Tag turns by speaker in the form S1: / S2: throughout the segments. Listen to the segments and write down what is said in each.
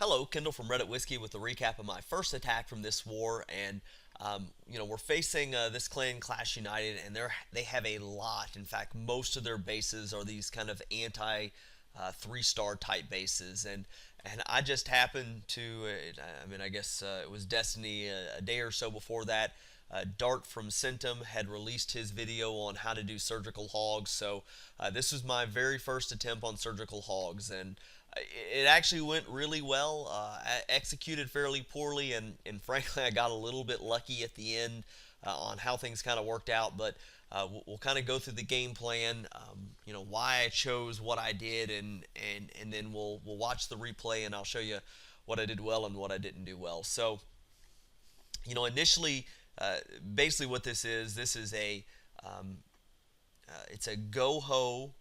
S1: Hello, Kendall from Reddit Whiskey with a recap of my first attack from this war, and we're facing this clan Clash United, and they have a lot. In fact, most of their bases are these kind of anti three-star type bases, and I just happened to, I guess it was Destiny a day or so before that. Dart from Centum had released his video on how to do surgical hogs, so this was my very first attempt on surgical hogs, and it actually went really well. I executed fairly poorly, and frankly, I got a little bit lucky at the end on how things kind of worked out. But we'll kind of go through the game plan, why I chose what I did, and then we'll watch the replay, and I'll show you what I did well and what I didn't do well. So, initially, basically what this is um, it's a GoHo,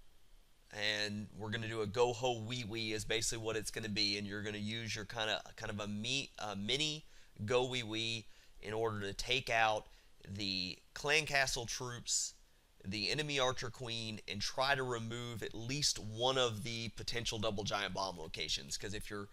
S1: and we're going to do a GoHo1 is basically what it's going to be, and you're going to use your kind of a mini GoHo1 in order to take out the clan castle troops, the enemy archer queen, and try to remove at least one of the potential double giant bomb locations. Because if you're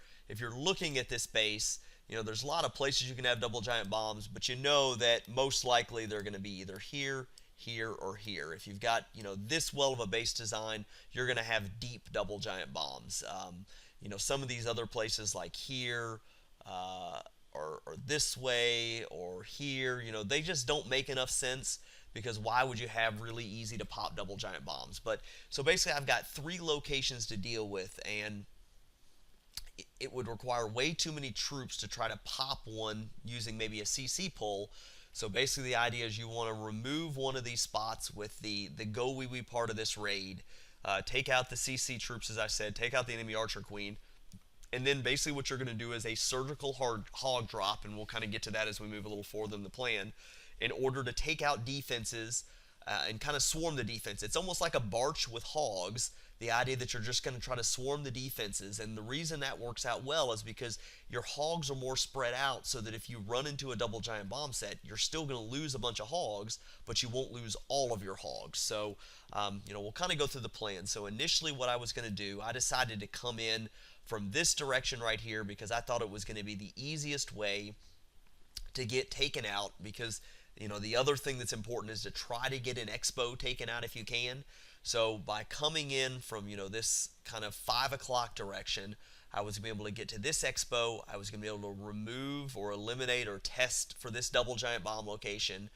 S1: looking at this base, there's a lot of places you can have double giant bombs, but you know that most likely they're going to be either here, here, or here. If you've got this well of a base design, you're going to have deep double giant bombs. Some of these other places like here, or this way, or here, they just don't make enough sense, because why would you have really easy to pop double giant bombs? But so basically, I've got three locations to deal with, and it would require way too many troops to try to pop one using maybe a CC pull. So basically, the idea is you want to remove one of these spots with the go wee wee part of this raid, take out the CC troops, as I said, take out the enemy archer queen, and then basically what you're going to do is a surgical hog drop, and we'll kind of get to that as we move a little forward in the plan, in order to take out defenses and kind of swarm the defense. It's almost like a barch with hogs. The idea that you're just going to try to swarm the defenses, and the reason that works out well is because your hogs are more spread out, so that if you run into a double giant bomb set, you're still going to lose a bunch of hogs, but you won't lose all of your hogs. So, we'll kind of go through the plan. So initially, what I was going to do, I decided to come in from this direction right here, because I thought it was going to be the easiest way to get taken out, because the other thing that's important is to try to get an expo taken out if you can. So by coming in from this kind of 5 o'clock direction, I was going to be able to get to this expo. I was going to be able to remove or eliminate or test for this double giant bomb location.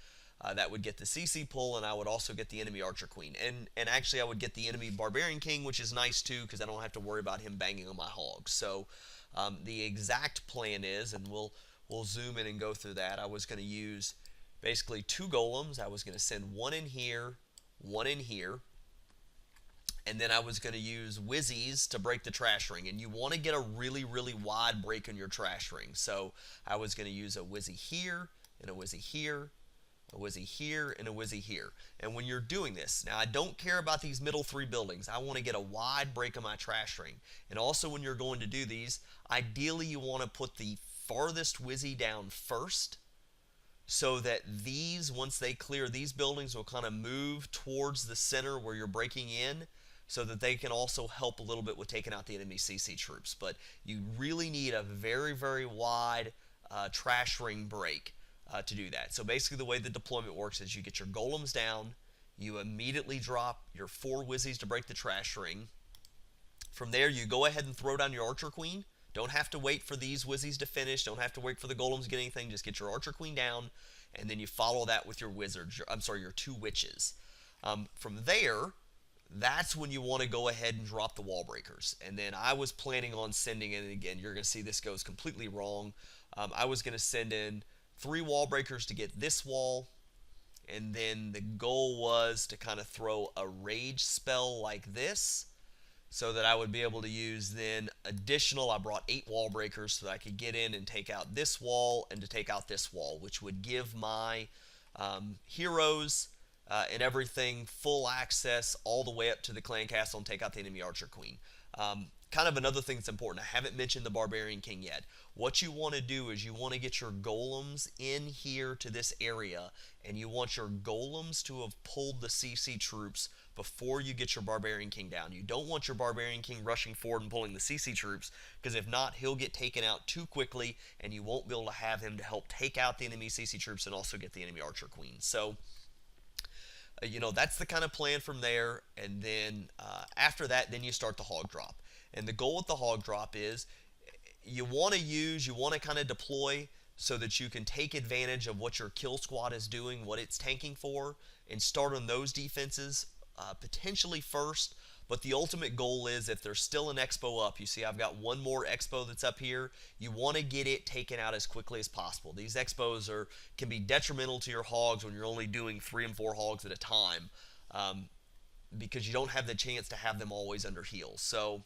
S1: That would get the CC pull, and I would also get the enemy archer queen, and actually I would get the enemy barbarian king, which is nice too, because I don't have to worry about him banging on my hogs. So the exact plan is, and we'll zoom in and go through that. I was going to use basically two golems. I was going to send one in here, and then I was going to use whizzies to break the trash ring. And you want to get a really, really wide break in your trash ring. So I was going to use a whizzy here, and a whizzy here, a whizzy here, and a whizzy here. And when you're doing this, now I don't care about these middle three buildings. I want to get a wide break in my trash ring. And also, when you're going to do these, ideally you want to put the farthest whizzy down first, so that these, once they clear these buildings, will kind of move towards the center where you're breaking in, so that they can also help a little bit with taking out the enemy CC troops. But you really need a very, very wide trash ring break to do that. So basically, the way the deployment works is you get your golems down, you immediately drop your 4 whizzies to break the trash ring. From there, you go ahead and throw down your archer queen. Don't have to wait for these whizzies to finish. Don't have to wait for the golems to get anything. Just get your archer queen down, and then you follow that with your wizards. Your 2 witches. From there, that's when you want to go ahead and drop the wall breakers. And then I was planning on sending in, again, you're going to see this goes completely wrong. I was going to send in 3 wall breakers to get this wall, and then the goal was to kind of throw a rage spell like this, so that I would be able to use then additional. I brought 8 wall breakers so that I could get in and take out this wall and to take out this wall, which would give my heroes and everything full access all the way up to the clan castle and take out the enemy archer queen. Kind of another thing that's important, I haven't mentioned the barbarian king yet. What you want to do is you want to get your golems in here to this area, and you want your golems to have pulled the CC troops before you get your Barbarian King down. You don't want your Barbarian King rushing forward and pulling the CC troops, because if not, he'll get taken out too quickly, and you won't be able to have him to help take out the enemy CC troops and also get the enemy Archer Queen. So, that's the kind of plan from there. And then after that, then you start the hog drop. And the goal with the hog drop is you want to kind of deploy so that you can take advantage of what your kill squad is doing, what it's tanking for, and start on those defenses potentially first. But the ultimate goal is, if there's still an expo up, you see I've got one more expo that's up here, you want to get it taken out as quickly as possible. These expos can be detrimental to your hogs when you're only doing 3 and 4 hogs at a time, because you don't have the chance to have them always under heals. So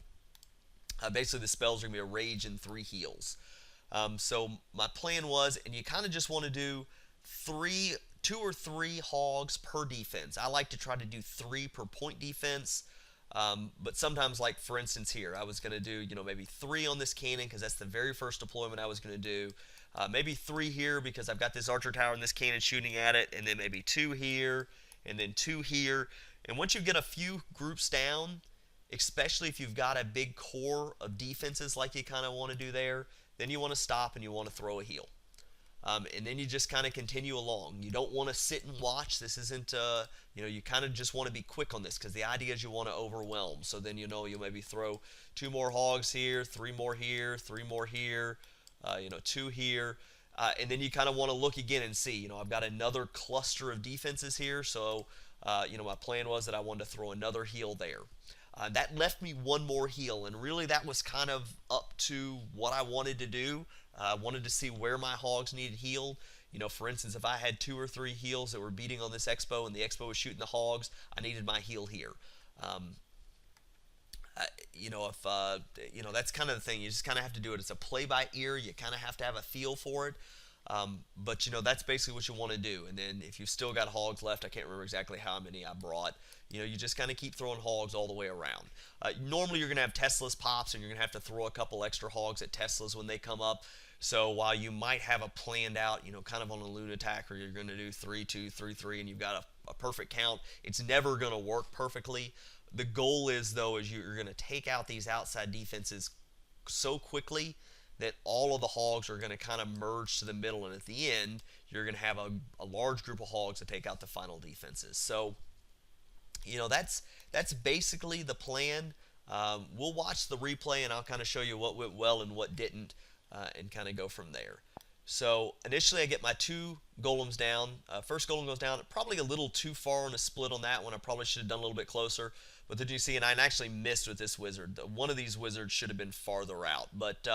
S1: basically the spells are going to be a rage and 3 heals. So my plan was, and you kind of just want to do 2 or 3 hogs per defense. I like to try to do 3 per point defense. But sometimes, like for instance here, I was going to do, maybe 3 on this cannon because that's the very first deployment I was going to do. Maybe 3 here because I've got this archer tower and this cannon shooting at it, and then maybe 2 here, and then 2 here. And once you get a few groups down, especially if you've got a big core of defenses like you kind of want to do there, then you want to stop and you want to throw a heal. And then you just kind of continue along. You don't want to sit and watch. This isn't, you kind of just want to be quick on this, because the idea is you want to overwhelm. So then, you maybe throw 2 more hogs here, 3 more here, 3 more here, 2 here. And then you kind of want to look again and see, I've got another cluster of defenses here. So, my plan was that I wanted to throw another heal there. That left me 1 more heal, and really that was kind of up to what I wanted to do. I wanted to see where my hogs needed healed. For instance, if I had 2 or 3 heals that were beating on this expo and the expo was shooting the hogs, I needed my heal here. That's kind of the thing. You just kind of have to do it. It's a play by ear. You kind of have to have a feel for it. But that's basically what you want to do. And then if you've still got hogs left, I can't remember exactly how many I brought, you just kind of keep throwing hogs all the way around. Normally you're going to have Teslas pops, and you're going to have to throw a couple extra hogs at Teslas when they come up. So while you might have a planned out, kind of on a loon attack, or you're going to do 3-2, 3-3, and you've got a perfect count, it's never going to work perfectly. The goal is, though, is you're going to take out these outside defenses so quickly that all of the hogs are going to kind of merge to the middle, and at the end, you're going to have a large group of hogs to take out the final defenses. So, that's basically the plan. We'll watch the replay, and I'll kind of show you what went well and what didn't, and kind of go from there. So initially I get my 2 golems down. First golem goes down, probably a little too far on a split on that one. I probably should have done a little bit closer. But then you see, and I actually missed with this wizard. One of these wizards should have been farther out, but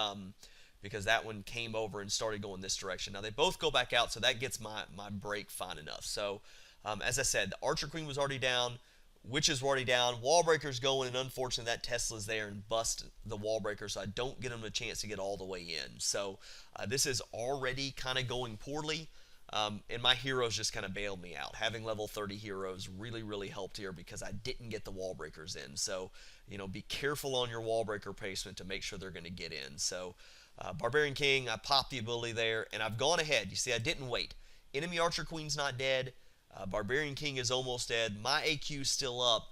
S1: because that one came over and started going this direction. Now they both go back out, so that gets my break fine enough. So as I said, the Archer Queen was already down. Witches were already down. Wall breakers going, and unfortunately that Tesla's there and bust the wall breaker, so I don't get them a chance to get all the way in. So this is already kind of going poorly, and my heroes just kind of bailed me out. Having level 30 heroes really, really helped here because I didn't get the wall breakers in. So, be careful on your wall breaker placement to make sure they're going to get in. So Barbarian King, I popped the ability there, and I've gone ahead. You see, I didn't wait. Enemy Archer Queen's not dead. Barbarian King is almost dead. My AQ's still up.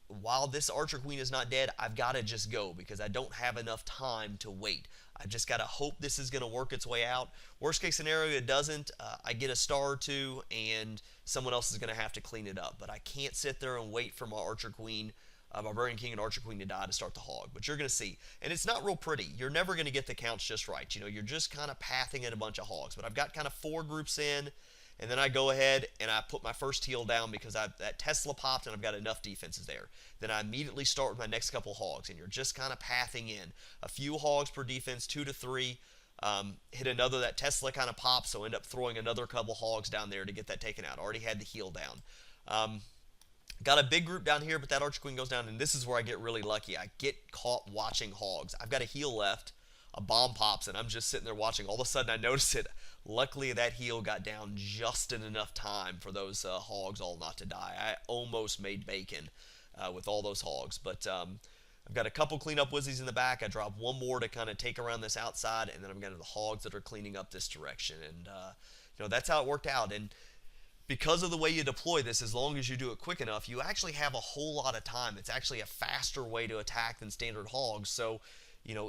S1: While this Archer Queen is not dead, I've got to just go because I don't have enough time to wait. I've just got to hope this is going to work its way out. Worst case scenario, it doesn't. I get a star or 2, and someone else is going to have to clean it up. But I can't sit there and wait for my Archer Queen, Barbarian King and Archer Queen to die to start the hog. But you're going to see. And it's not real pretty. You're never going to get the counts just right. You're just kind of pathing at a bunch of hogs. But I've got kind of 4 groups in. And then I go ahead and I put my first heal down because that Tesla popped and I've got enough defenses there. Then I immediately start with my next couple hogs, and you're just kind of pathing in. A few hogs per defense, 2 to 3. Hit another, that Tesla kind of pops, so end up throwing another couple hogs down there to get that taken out. Already had the heal down. Got a big group down here, but that Archer Queen goes down, and this is where I get really lucky. I get caught watching hogs. I've got a heal left. A bomb pops, and I'm just sitting there watching. All of a sudden, I notice it. Luckily, that heal got down just in enough time for those hogs all not to die. I almost made bacon with all those hogs. But I've got a couple cleanup wizzies in the back. I drop 1 more to kind of take around this outside, and then I've got the hogs that are cleaning up this direction. And, that's how it worked out. And because of the way you deploy this, as long as you do it quick enough, you actually have a whole lot of time. It's actually a faster way to attack than standard hogs. So,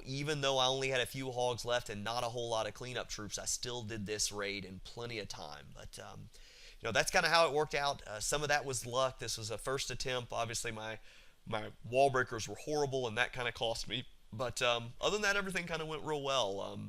S1: even though I only had a few hogs left and not a whole lot of cleanup troops, I still did this raid in plenty of time. But, that's kind of how it worked out. Some of that was luck. This was a first attempt. Obviously, my wall breakers were horrible, and that kind of cost me. But other than that, everything kind of went real well.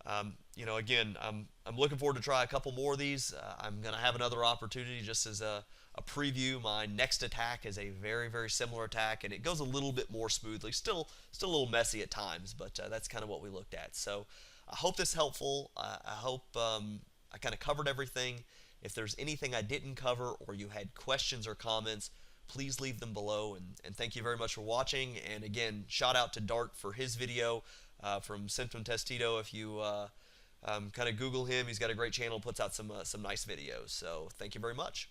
S1: Again, I'm looking forward to try a couple more of these. I'm going to have another opportunity just as a preview. My next attack is a very, very similar attack, and it goes a little bit more smoothly. Still a little messy at times, but that's kind of what we looked at. So I hope this is helpful. I hope I kind of covered everything. If there's anything I didn't cover or you had questions or comments, please leave them below. And thank you very much for watching. And again, shout out to Dart for his video from Symptom Testito. If you kind of Google him, he's got a great channel, puts out some nice videos. So thank you very much.